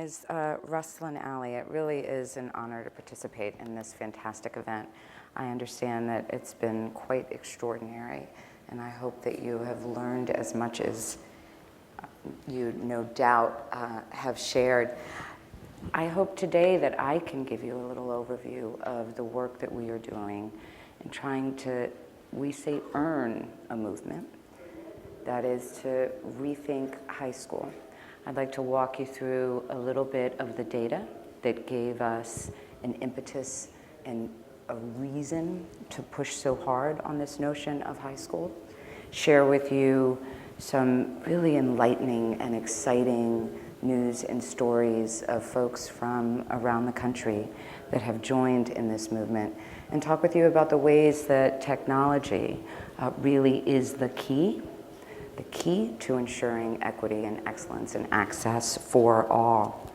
Ms. Russlynn, it really is an honor to participate in this fantastic event. I understand that it's been quite extraordinary, and I hope that you have learned as much as you no doubt have shared. I hope today that I can give you a little overview of the work that we are doing in trying to, we say, earn a movement. That is to rethink high school. I'd like to walk you through a little bit of the data that gave us an impetus and a reason to push so hard on this notion of high school. Share with you some really enlightening and exciting news and stories of folks from around the country that have joined in this movement, and talk with you about the ways that technology really is the key to ensuring equity and excellence and access for all.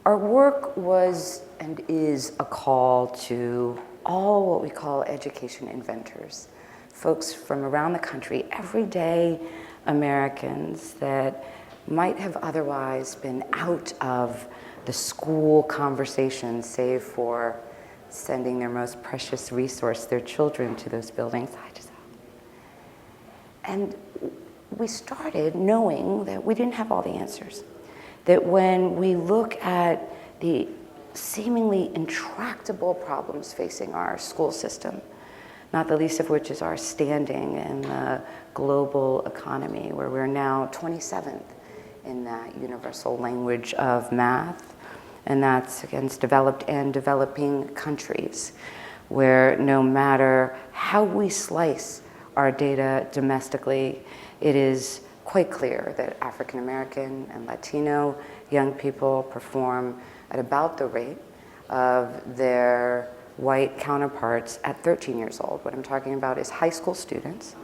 Our work was and is a call to all what we call education inventors, folks from around the country, everyday Americans that might have otherwise been out of the school conversation, save for sending their most precious resource, their children, to those buildings. And we started knowing that we didn't have all the answers. That when we look at the seemingly intractable problems facing our school system, not the least of which is our standing in the global economy, where we're now 27th in that universal language of math, and that's against developed and developing countries, where no matter how we slice our data domestically, it is quite clear that African American and Latino young people perform at about the rate of their white counterparts at 13 years old. What I'm talking about is high school students,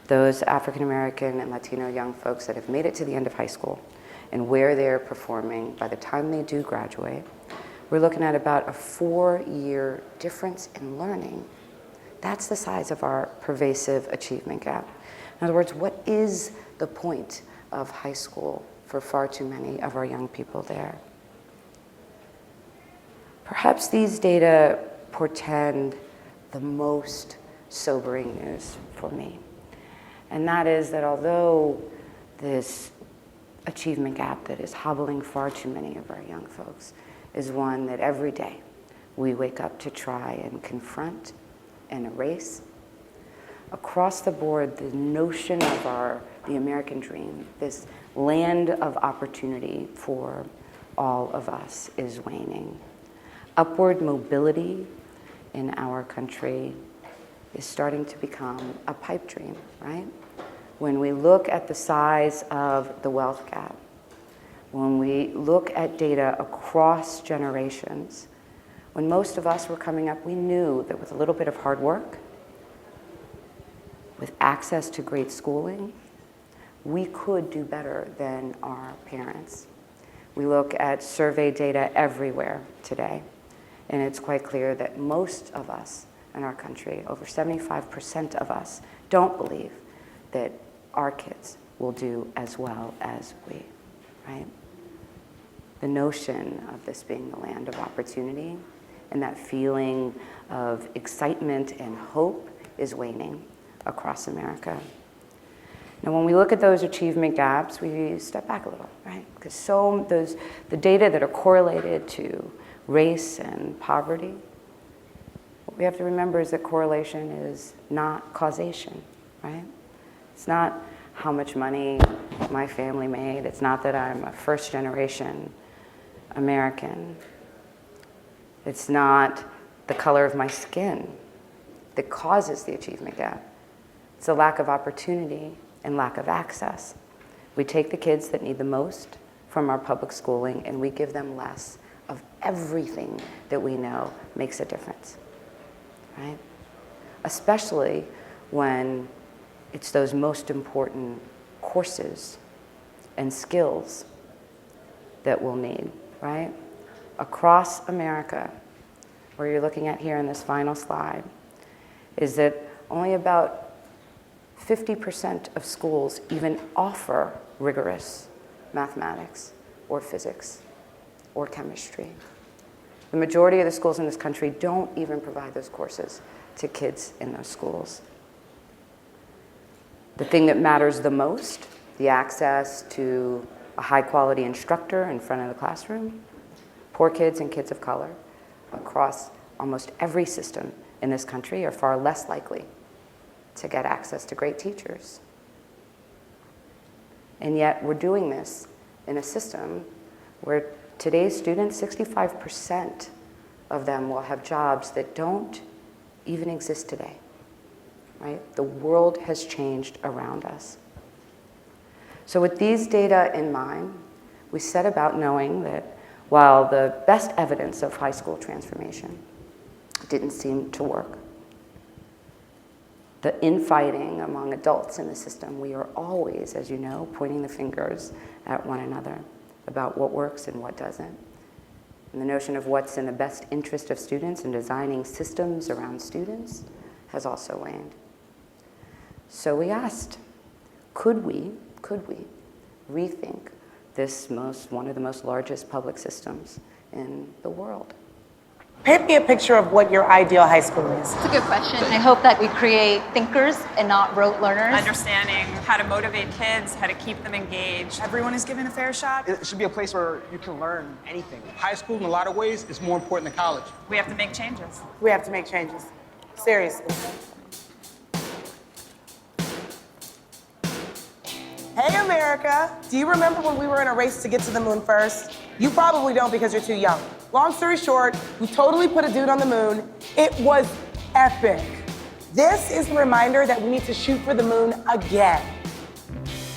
those African American and Latino young folks that have made it to the end of high school and where they're performing by the time they do graduate. We're looking at about a 4-year difference in learning. That's the size of our pervasive achievement gap. In other words, what is the point of high school for far too many of our young people there? Perhaps these data portend the most sobering news for me. And that is that although this achievement gap that is hobbling far too many of our young folks is one that every day we wake up to try and confront and erase, across the board, the notion of the American dream, this land of opportunity for all of us, is waning. Upward mobility in our country is starting to become a pipe dream, right? When we look at the size of the wealth gap, when we look at data across generations, when most of us were coming up, we knew that with a little bit of hard work, with access to great schooling, we could do better than our parents. We look at survey data everywhere today, and it's quite clear that most of us in our country, over 75% of us, don't believe that our kids will do as well as we, right? The notion of this being the land of opportunity and that feeling of excitement and hope is waning across America. Now, when we look at those achievement gaps, we step back a little, right? Because the data that are correlated to race and poverty, what we have to remember is that correlation is not causation, right? It's not how much money my family made. It's not that I'm a first-generation American. It's not the color of my skin that causes the achievement gap. It's a lack of opportunity and lack of access. We take the kids that need the most from our public schooling and we give them less of everything that we know makes a difference, right? Especially when it's those most important courses and skills that we'll need, right? Across America, where you're looking at here in this final slide, is that only about 50% of schools even offer rigorous mathematics or physics or chemistry. The majority of the schools in this country don't even provide those courses to kids in those schools. The thing that matters the most, the access to a high-quality instructor in front of the classroom, poor kids and kids of color across almost every system in this country are far less likely to get access to great teachers. And yet we're doing this in a system where today's students, 65% of them will have jobs that don't even exist today, right? The world has changed around us. So with these data in mind, we set about knowing that while the best evidence of high school transformation didn't seem to work, the infighting among adults in the system, we are always, as you know, pointing the fingers at one another about what works and what doesn't. And the notion of what's in the best interest of students and designing systems around students has also waned. So we asked, could we rethink this one of the most largest public systems in the world? Paint me a picture of what your ideal high school is. It's a good question. I hope that we create thinkers and not rote learners. Understanding how to motivate kids, how to keep them engaged. Everyone is given a fair shot. It should be a place where you can learn anything. High school, in a lot of ways, is more important than college. We have to make changes. We have to make changes. Seriously. Hey, America. Do you remember when we were in a race to get to the moon first? You probably don't because you're too young. Long story short, we totally put a dude on the moon. It was epic. This is the reminder that we need to shoot for the moon again.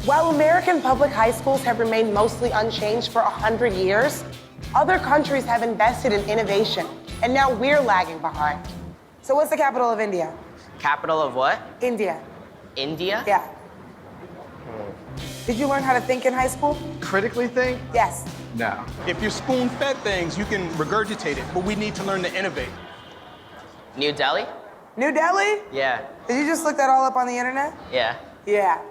While American public high schools have remained mostly unchanged for 100 years, other countries have invested in innovation, and now we're lagging behind. So what's the capital of India? Capital of what? India. India? Yeah. Did you learn how to think in high school? Critically think? Yes. No. If you're spoon-fed things, you can regurgitate it, but we need to learn to innovate. New Delhi? New Delhi? Yeah. Did you just look that all up on the internet? Yeah. Yeah.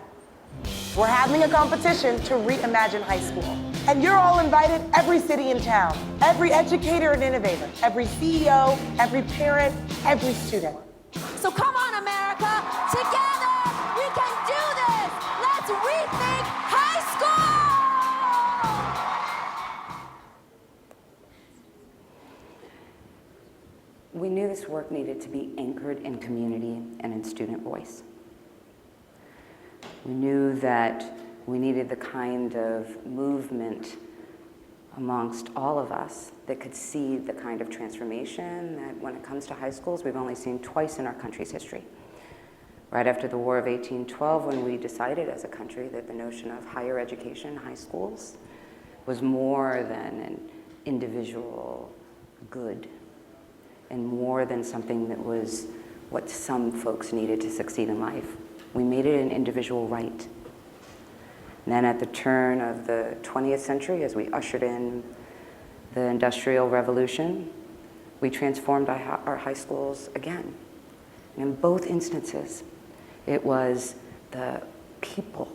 We're having a competition to reimagine high school. And you're all invited, every city in town, every educator and innovator, every CEO, every parent, every student. So come on, America, together we can do this. Let's rethink high school. We knew this work needed to be anchored in community and in student voice. We knew that we needed the kind of movement amongst all of us that could see the kind of transformation that when it comes to high schools, we've only seen twice in our country's history. Right after the War of 1812, when we decided as a country that the notion of higher education, high schools, was more than an individual good and more than something that was what some folks needed to succeed in life. We made it an individual right. And then at the turn of the 20th century, as we ushered in the Industrial Revolution, we transformed our high schools again. And in both instances, it was the people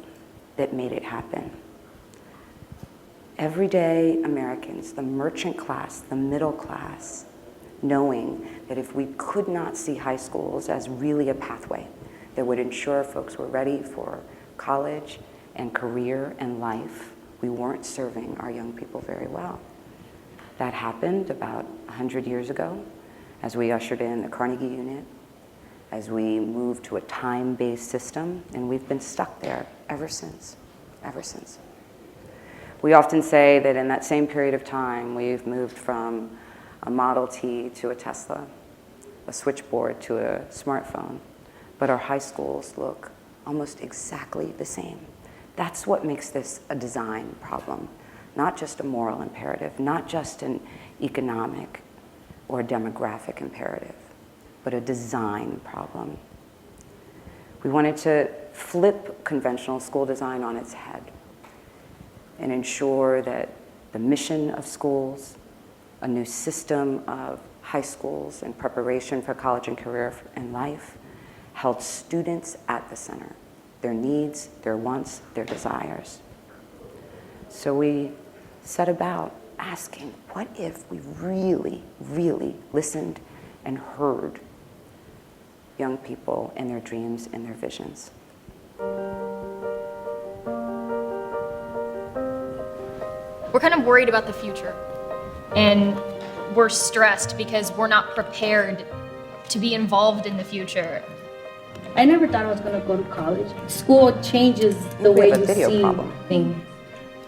that made it happen. Everyday Americans, the merchant class, the middle class, knowing that if we could not see high schools as really a pathway that would ensure folks were ready for college and career and life, we weren't serving our young people very well. That happened about 100 years ago as we ushered in the Carnegie Unit, as we moved to a time-based system, and we've been stuck there ever since. We often say that in that same period of time, we've moved from a Model T to a Tesla, a switchboard to a smartphone, but our high schools look almost exactly the same. That's what makes this a design problem, not just a moral imperative, not just an economic or demographic imperative, but a design problem. We wanted to flip conventional school design on its head and ensure that the mission of schools, a new system of high schools in preparation for college and career and life, held students at the center. Their needs, their wants, their desires. So we set about asking, what if we really, really listened and heard young people and their dreams and their visions? We're kind of worried about the future, and we're stressed because we're not prepared to be involved in the future. I never thought I was going to go to college. School changes the way you see things.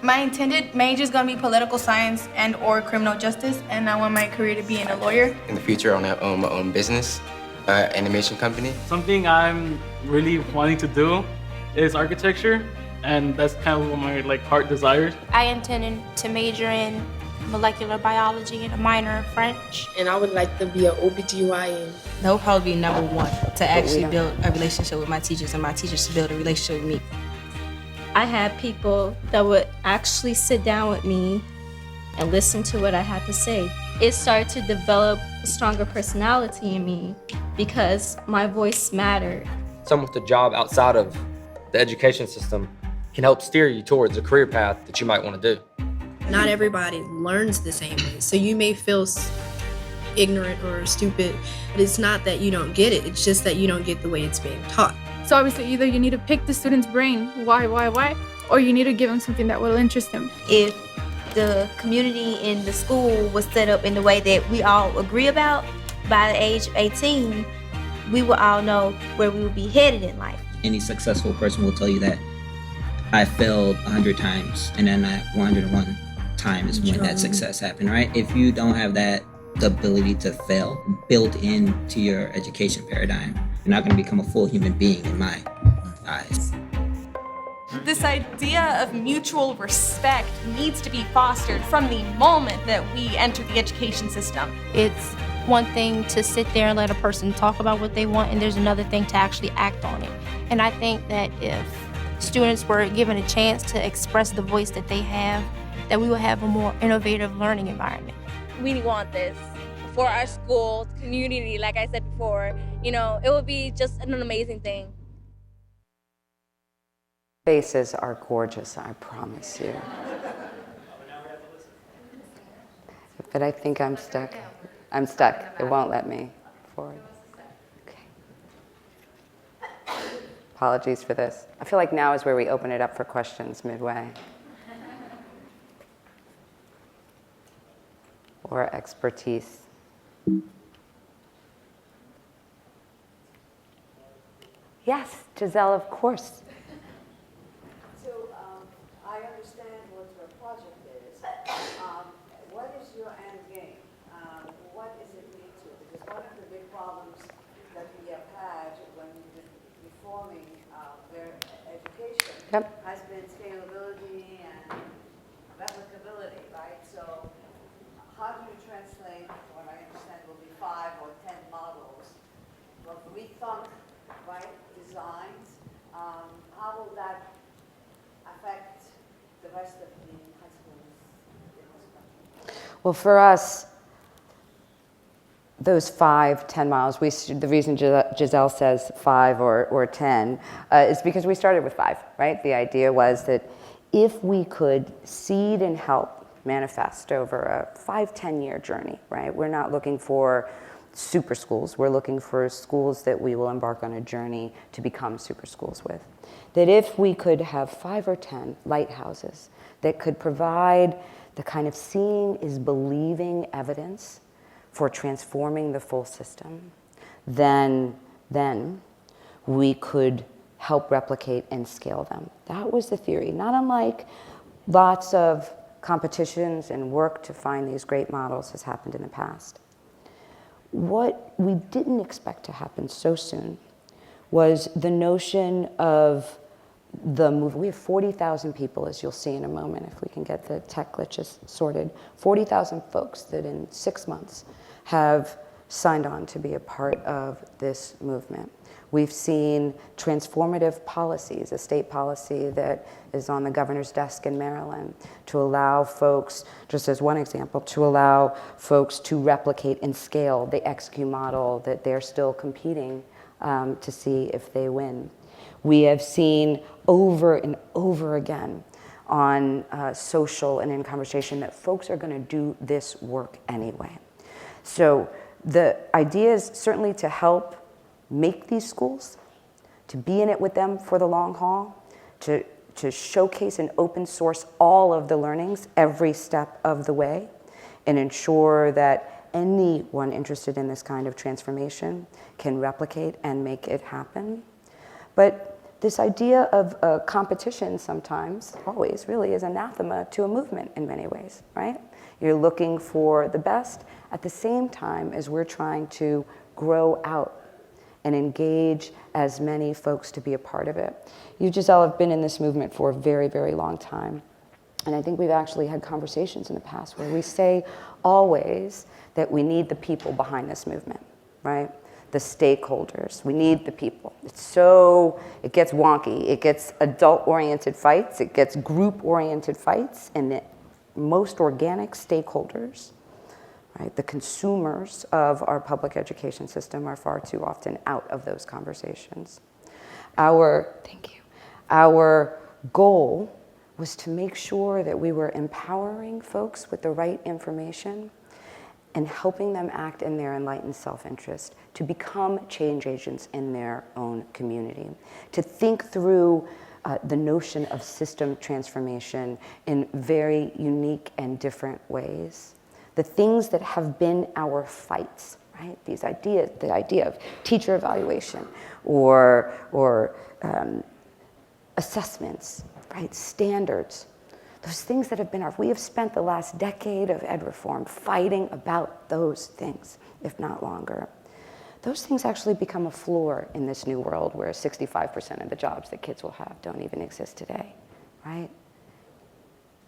My intended major is going to be political science and or criminal justice, and I want my career to be in a lawyer. In the future, I want to own my own business, animation company. Something I'm really wanting to do is architecture, and that's kind of what my heart desires. I intended to major in molecular biology and a minor in French. And I would like to be an OBGYN. That would probably be number one, to actually build a relationship with my teachers and my teachers to build a relationship with me. I had people that would actually sit down with me and listen to what I had to say. It started to develop a stronger personality in me because my voice mattered. Someone with a job outside of the education system can help steer you towards a career path that you might want to do. Not everybody learns the same way, so you may feel ignorant or stupid, but it's not that you don't get it, it's just that you don't get the way it's being taught. So obviously either you need to pick the student's brain, why, or you need to give them something that will interest them. If the community in the school was set up in the way that we all agree about, by the age of 18, we will all know where we will be headed in life. Any successful person will tell you that I failed 100 times, and then that 101 time is when that success happened, right? If you don't have that ability to fail built into your education paradigm, you're not going to become a full human being in my eyes. This idea of mutual respect needs to be fostered from the moment that we enter the education system. It's one thing to sit there and let a person talk about what they want, and there's another thing to actually act on it. And I think that if students were given a chance to express the voice that they have, that we will have a more innovative learning environment. We want this for our school, community, like I said before. You know, it would be just an amazing thing. Faces are gorgeous, I promise you. But I think I'm stuck. I'm stuck. It won't let me forward. Okay. Apologies for this. I feel like now is where we open it up for questions midway. Or expertise. Yes, Giselle, of course. So I understand what your project is. What is your end game? What does it lead to? Because one of the big problems that we have had when we've been reforming their education has been scalability and replicability, right? So how do you translate what I understand will be 5 or 10 models of Rethink, right, designs? How will that affect the rest of the high schools in this country? Well, for us, those 5, 10 miles, the reason Giselle says 5 or 10 is because we started with 5, right? The idea was that if we could seed and help manifest over a 5-10 year journey, right? We're not looking for super schools. We're looking for schools that we will embark on a journey to become super schools with. That if we could have 5 or 10 lighthouses that could provide the kind of seeing is believing evidence for transforming the full system, then we could help replicate and scale them. That was the theory, not unlike lots of competitions and work to find these great models has happened in the past. What we didn't expect to happen so soon was the notion of the move. We have 40,000 people, as you'll see in a moment, if we can get the tech glitches sorted, 40,000 folks that in 6 months have signed on to be a part of this movement. We've seen transformative policies, a state policy that is on the governor's desk in Maryland to allow folks, just as one example, to allow folks to replicate and scale the XQ model that they're still competing to see if they win. We have seen over and over again on social and in conversation that folks are going to do this work anyway. So the idea is certainly to help make these schools, to be in it with them for the long haul, to showcase and open source all of the learnings every step of the way, and ensure that anyone interested in this kind of transformation can replicate and make it happen. But this idea of competition sometimes, always really, is anathema to a movement in many ways, right? You're looking for the best at the same time as we're trying to grow out and engage as many folks to be a part of it. You, Giselle, have been in this movement for a very, very long time. And I think we've actually had conversations in the past where we say always that we need the people behind this movement, right? The stakeholders. We need the people. It gets wonky. It gets adult-oriented fights. It gets group-oriented fights. And the most organic stakeholders, right, the consumers of our public education system, are far too often out of those conversations. Our goal was to make sure that we were empowering folks with the right information and helping them act in their enlightened self-interest, to become change agents in their own community, to think through the notion of system transformation in very unique and different ways. The things that have been our fights, right? These ideas, the idea of teacher evaluation or assessments, right? Standards. Those things that have been we have spent the last decade of ed reform fighting about those things, if not longer. Those things actually become a floor in this new world where 65% of the jobs that kids will have don't even exist today, right?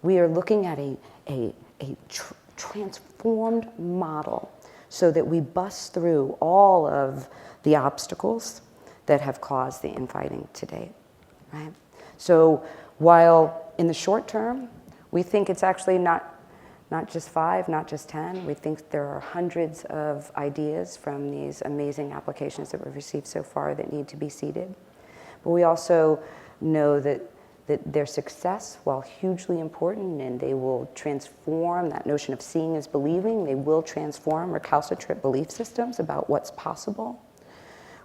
We are looking at a transformed model so that we bust through all of the obstacles that have caused the infighting to date, right? So while in the short term, we think it's actually not just 5, not just 10. We think there are hundreds of ideas from these amazing applications that we've received so far that need to be seeded. But we also know that their success, while hugely important, and they will transform that notion of seeing is believing, they will transform recalcitrant belief systems about what's possible.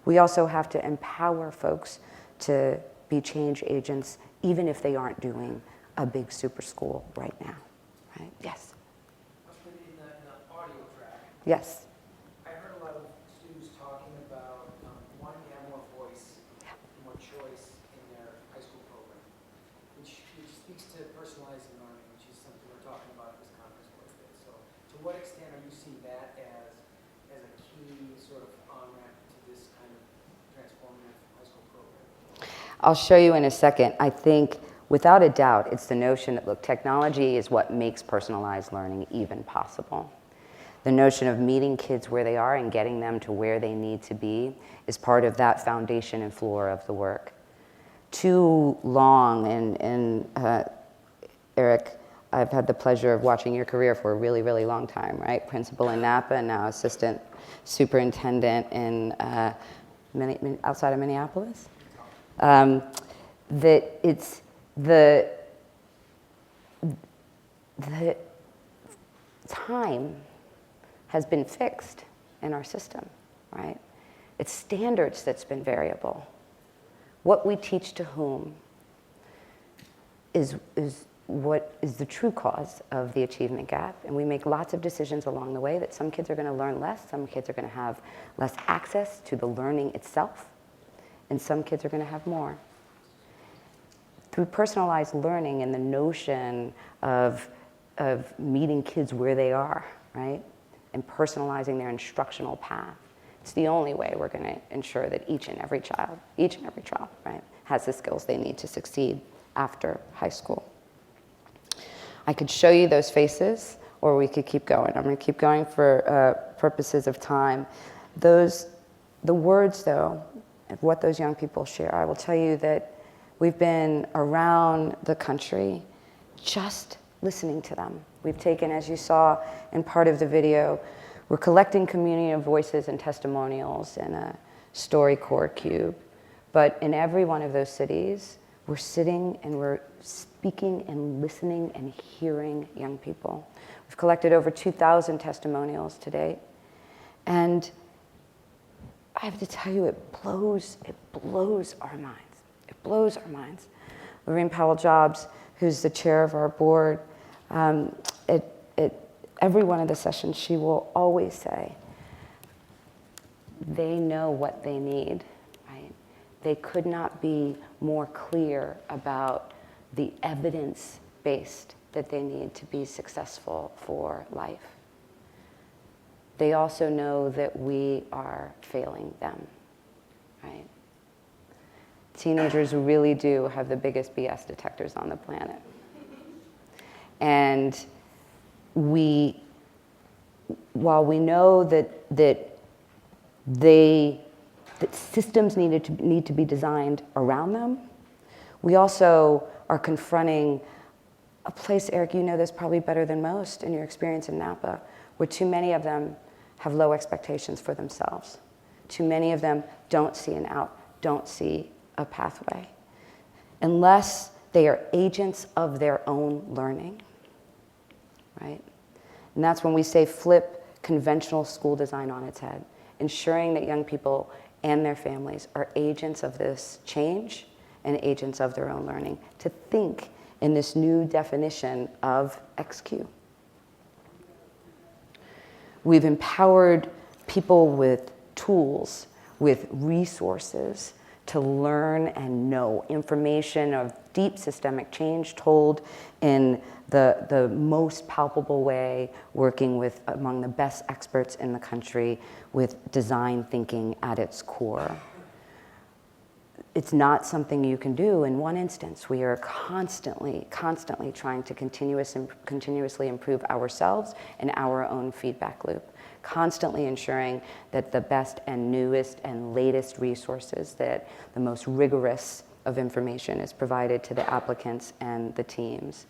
We also have to empower folks to be change agents, even if they aren't doing a big super school right now, right? Yes? In the audio track, yes. I heard a lot of students talking about wanting to have more voice, more choice in their high school program, which speaks to personalized learning, which is something we're talking about at this conference quite a bit. So to what extent are you seeing that as a key sort of on-ramp to this kind of transformative high school program? I'll show you in a second. I think, without a doubt, it's the notion that, look, technology is what makes personalized learning even possible. The notion of meeting kids where they are and getting them to where they need to be is part of that foundation and floor of the work. Too long, and Eric, I've had the pleasure of watching your career for a really, really long time, right? Principal in Napa, now assistant superintendent in outside of Minneapolis. That it's the time has been fixed in our system, right? It's standards that's been variable. What we teach to whom is what is the true cause of the achievement gap. And we make lots of decisions along the way that some kids are going to learn less, some kids are going to have less access to the learning itself, and some kids are going to have more. Through personalized learning and the notion of meeting kids where they are, right? And personalizing their instructional path. It's the only way we're going to ensure that each and every child, right, has the skills they need to succeed after high school. I could show you those faces, or we could keep going. I'm going to keep going for purposes of time. The words, though, of what those young people share, I will tell you that we've been around the country just listening to them. We've taken, as you saw in part of the video, we're collecting community of voices and testimonials in a StoryCorps cube. But in every one of those cities, We're sitting and we're speaking and listening and hearing young people. We've collected over 2,000 testimonials to date. And I have to tell you, it blows our minds. It blows our minds. Lorraine Powell-Jobs, who's the chair of our board, at every one of the sessions, she will always say, they know what they need, right? They could not be more clear about the evidence-based that they need to be successful for life. They also know that we are failing them, right? Teenagers really do have the biggest BS detectors on the planet. And while we know that systems need to be designed around them, we also are confronting a place, Eric, you know this probably better than most in your experience in Napa, where too many of them have low expectations for themselves. Too many of them don't see an out, don't see a pathway, unless they are agents of their own learning, right? And that's when we say flip conventional school design on its head, ensuring that young people and their families are agents of this change and agents of their own learning, to think in this new definition of XQ. We've empowered people with tools, with resources to learn and know information of deep systemic change told in the most palpable way, working with among the best experts in the country with design thinking at its core. It's not something you can do in one instance. We are constantly trying to continuously improve ourselves and our own feedback loop, constantly ensuring that the best and newest and latest resources, that the most rigorous of information is provided to the applicants and the teams.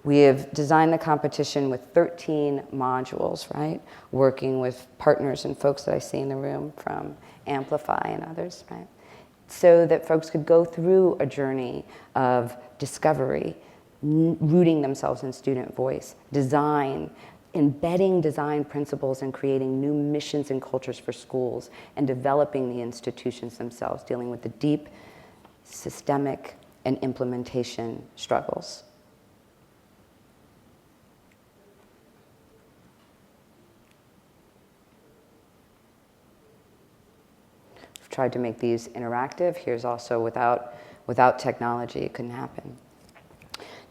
We have designed the competition with 13 modules, right? Working with partners and folks that I see in the room from Amplify and others, right? So that folks could go through a journey of discovery, rooting themselves in student voice, design, embedding design principles and creating new missions and cultures for schools, and developing the institutions themselves, dealing with the deep systemic and implementation struggles. Tried to make these interactive. Here's also without technology, it couldn't happen.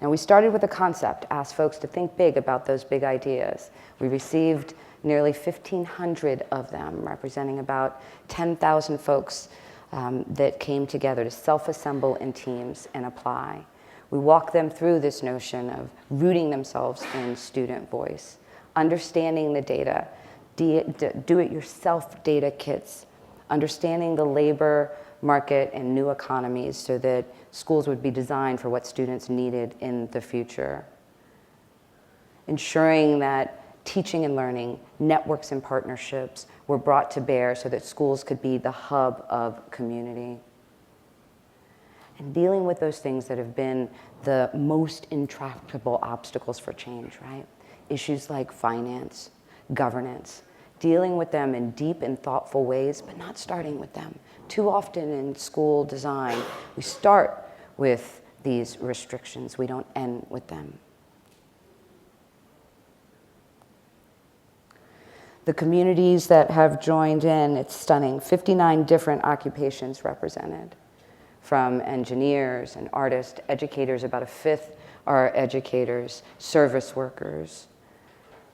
Now we started with a concept, asked folks to think big about those big ideas. We received nearly 1,500 of them, representing about 10,000 folks that came together to self-assemble in teams and apply. We walked them through this notion of rooting themselves in student voice, understanding the data, do-it-yourself data kits, understanding the labor market and new economies so that schools would be designed for what students needed in the future. Ensuring that teaching and learning, networks and partnerships were brought to bear so that schools could be the hub of community. And dealing with those things that have been the most intractable obstacles for change, right? Issues like finance, governance, dealing with them in deep and thoughtful ways, but not starting with them. Too often in school design, we start with these restrictions. We don't end with them. The communities that have joined in, it's stunning. 59 different occupations represented, from engineers and artists, educators, about a fifth are educators, service workers,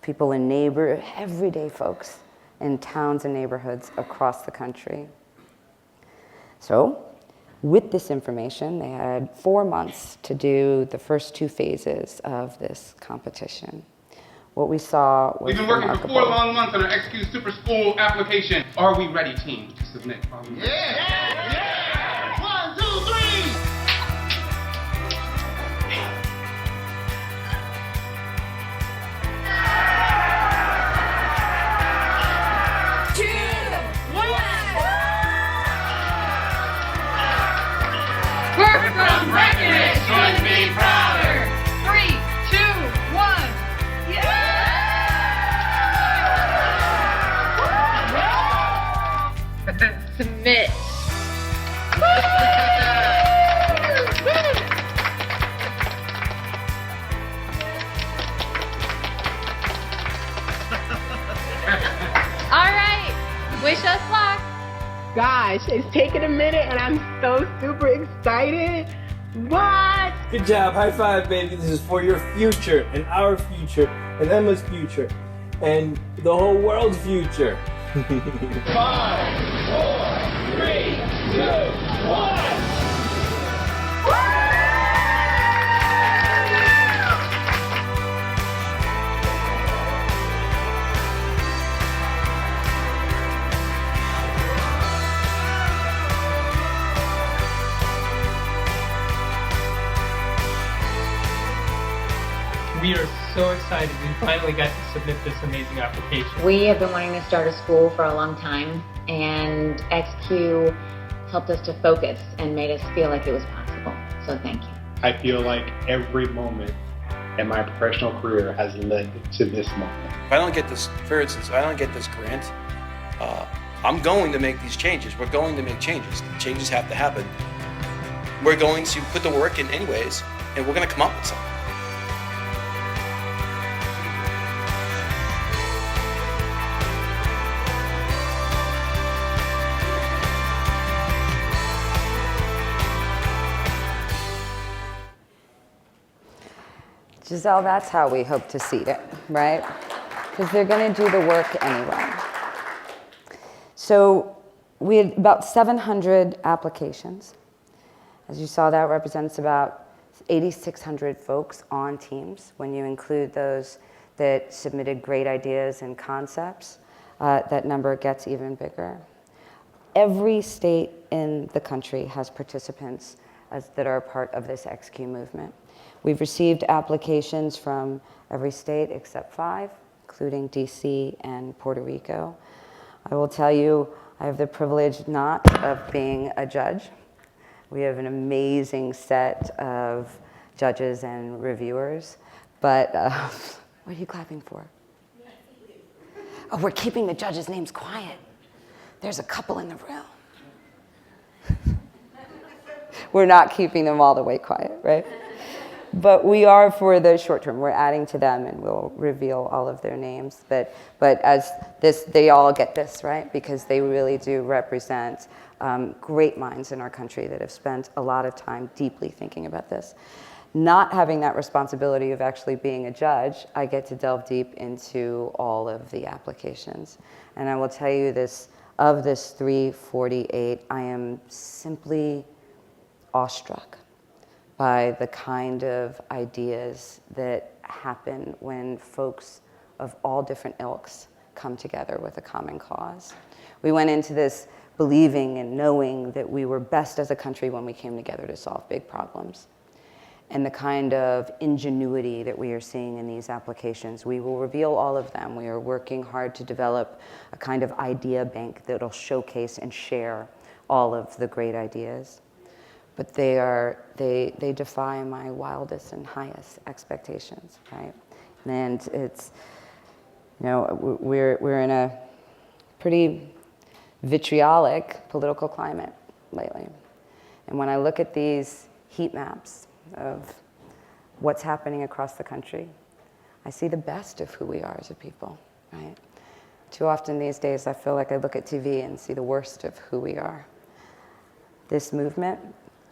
people in everyday folks in towns and neighborhoods across the country. So, with this information, they had 4 months to do the first 2 phases of this competition. What we saw was We've been working remarkable. for 4 long months on our XQ Super School application. Are we ready, team, to submit? Are we ready? Yeah! 1, 2, 3! We're gosh, it's taken a minute and I'm so super excited. What? Good job. High five, baby. This is for your future and our future and Emma's future and the whole world's future. 5, 4, 3, 2, 1. We are so excited. We finally got to submit this amazing application. We have been wanting to start a school for a long time, and XQ helped us to focus and made us feel like it was possible. So thank you. I feel like every moment in my professional career has led to this moment. If I don't get this, for instance, if I don't get this grant, I'm going to make these changes. We're going to make changes. Changes have to happen. We're going to put the work in anyways, and we're going to come up with something. Giselle, that's how we hope to seed it, right? Because they're going to do the work anyway. So we had about 700 applications. As you saw, that represents about 8,600 folks on teams. When you include those that submitted great ideas and concepts, that number gets even bigger. Every state in the country has participants that are a part of this XQ movement. We've received applications from every state except 5, including DC and Puerto Rico. I will tell you, I have the privilege not of being a judge. We have an amazing set of judges and reviewers, but what are you clapping for? Oh, we're keeping the judges' names quiet. There's a couple in the room. We're not keeping them all the way quiet, right? But we are for the short term. We're adding to them, and we'll reveal all of their names. But as this, they all get this, right? Because they really do represent great minds in our country that have spent a lot of time deeply thinking about this. Not having that responsibility of actually being a judge, I get to delve deep into all of the applications. And I will tell you this, of this 348, I am simply awestruck by the kind of ideas that happen when folks of all different ilks come together with a common cause. We went into this believing and knowing that we were best as a country when we came together to solve big problems. And the kind of ingenuity that we are seeing in these applications, we will reveal all of them. We are working hard to develop a kind of idea bank that'll showcase and share all of the great ideas. But they defy my wildest and highest expectations, right? And it's, you know, we're in a pretty vitriolic political climate lately. And when I look at these heat maps of what's happening across the country, I see the best of who we are as a people, right? Too often these days, I feel like I look at TV and see the worst of who we are. This movement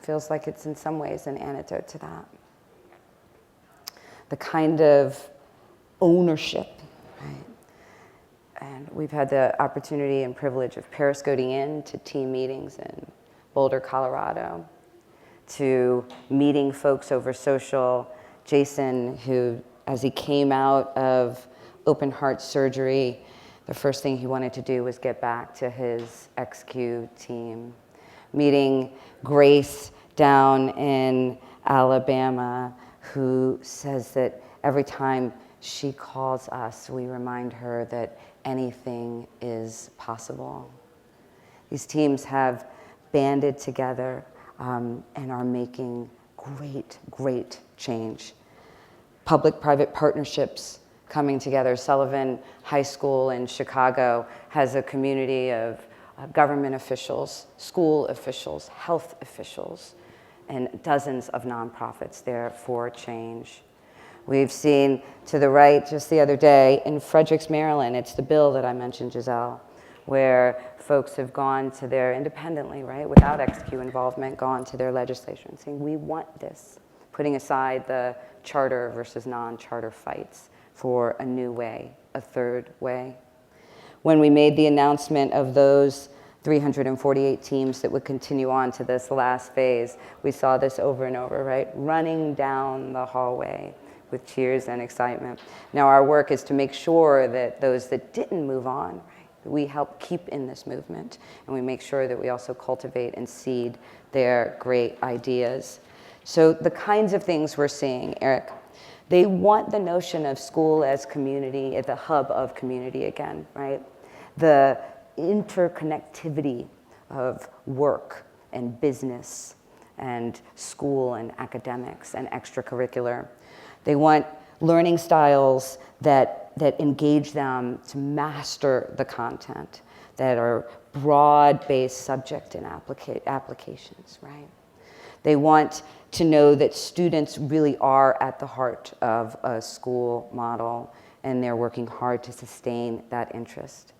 feels like it's in some ways an antidote to that. The kind of ownership, right? And we've had the opportunity and privilege of periscoping in to team meetings in Boulder, Colorado, to meeting folks over social. Jason, who, as he came out of open heart surgery, the first thing he wanted to do was get back to his XQ team. Meeting Grace down in Alabama, who says that every time she calls us, we remind her that anything is possible. These teams have banded together and are making great, great change. Public-private partnerships coming together. Sullivan High School in Chicago has a community of government officials, school officials, health officials, and dozens of nonprofits there for change. We've seen to the right just the other day in Fredericks, Maryland, it's the bill that I mentioned, Giselle, where folks have gone to their, independently, right, without XQ involvement, gone to their legislation saying, we want this, putting aside the charter versus non-charter fights for a new way, a third way. When we made the announcement of those 348 teams that would continue on to this last phase, we saw this over and over, right? Running down the hallway with cheers and excitement. Now our work is to make sure that those that didn't move on, right, we help keep in this movement, and we make sure that we also cultivate and seed their great ideas. So the kinds of things we're seeing, Eric, they want the notion of school as community, at the hub of community again, right? The interconnectivity of work and business and school and academics and extracurricular. They want learning styles that engage them to master the content, that are broad-based subject and applications, right? They want to know that students really are at the heart of a school model, and they're working hard to sustain that interest.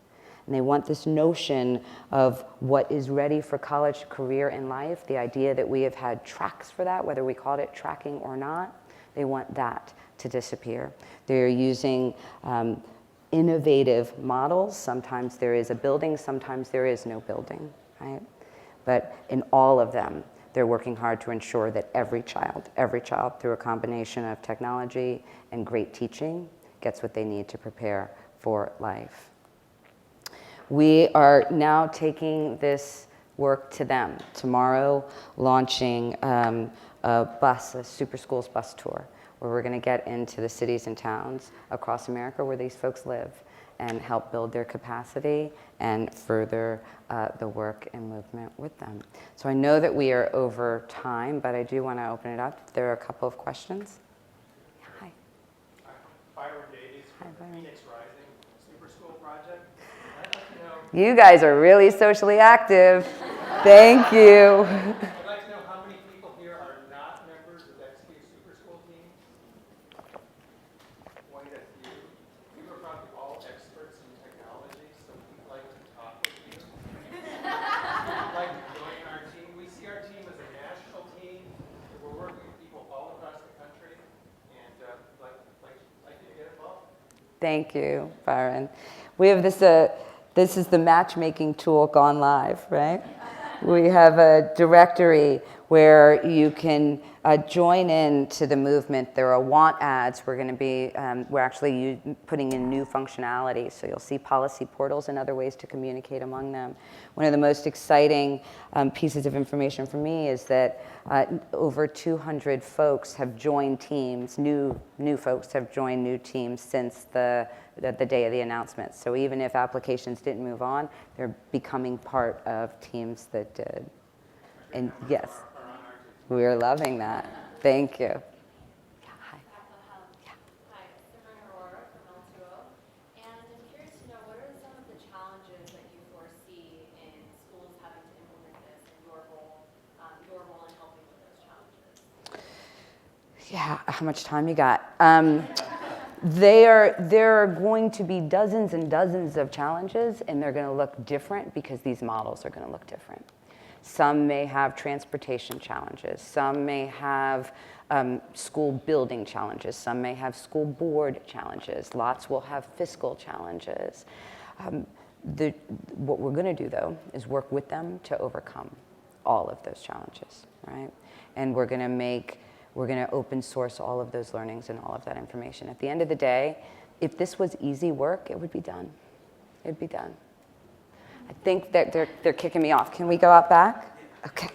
And they want this notion of what is ready for college, career, and life, the idea that we have had tracks for that, whether we called it tracking or not. They want that to disappear. They're using innovative models. Sometimes there is a building, sometimes there is no building, right? But in all of them, they're working hard to ensure that every child, through a combination of technology and great teaching, gets what they need to prepare for life. We are now taking this work to them. Tomorrow, launching a Super Schools bus tour, where we're going to get into the cities and towns across America where these folks live and help build their capacity and further the work and movement with them. So I know that we are over time, but I do want to open it up. If there are a couple of questions. Hi. Byron Davies from the Phoenix Rising Super School Project. I'd like to know, You guys are really socially active. Thank you. I'd like to know how many people here are not members of XQ Super School team? Quite a few. You are probably all experts in technology, so we'd like to talk with you. We'd like to join our team. We see our team as a national team. We're working with people all across the country, and like you to get involved. Thank you, Byron. We have this is the matchmaking tool gone live, right? We have a directory where you can join in to the movement. There are want ads. We're going to be, we're actually putting in new functionality. So you'll see policy portals and other ways to communicate among them. One of the most exciting pieces of information for me is that over 200 folks have joined teams, new folks have joined new teams since the day of the announcement. So even if applications didn't move on, they're becoming part of teams that did. And yes, we're loving that. Thank you. Hi, Simran Arora from L2O. And I'm curious to know, what are some of the challenges that you foresee in schools having to implement this, and your role in helping with those challenges? Yeah, how much time you got? There are going to be dozens and dozens of challenges, and they're going to look different because these models are going to look different. Some may have transportation challenges. Some may have school building challenges. Some may have school board challenges. Lots will have fiscal challenges. What we're going to do, though, is work with them to overcome all of those challenges, right? And we're going to open source all of those learnings and all of that information. At the end of the day, if this was easy work, it would be done. It'd be done. I think that they're kicking me off. Can we go out back? Okay.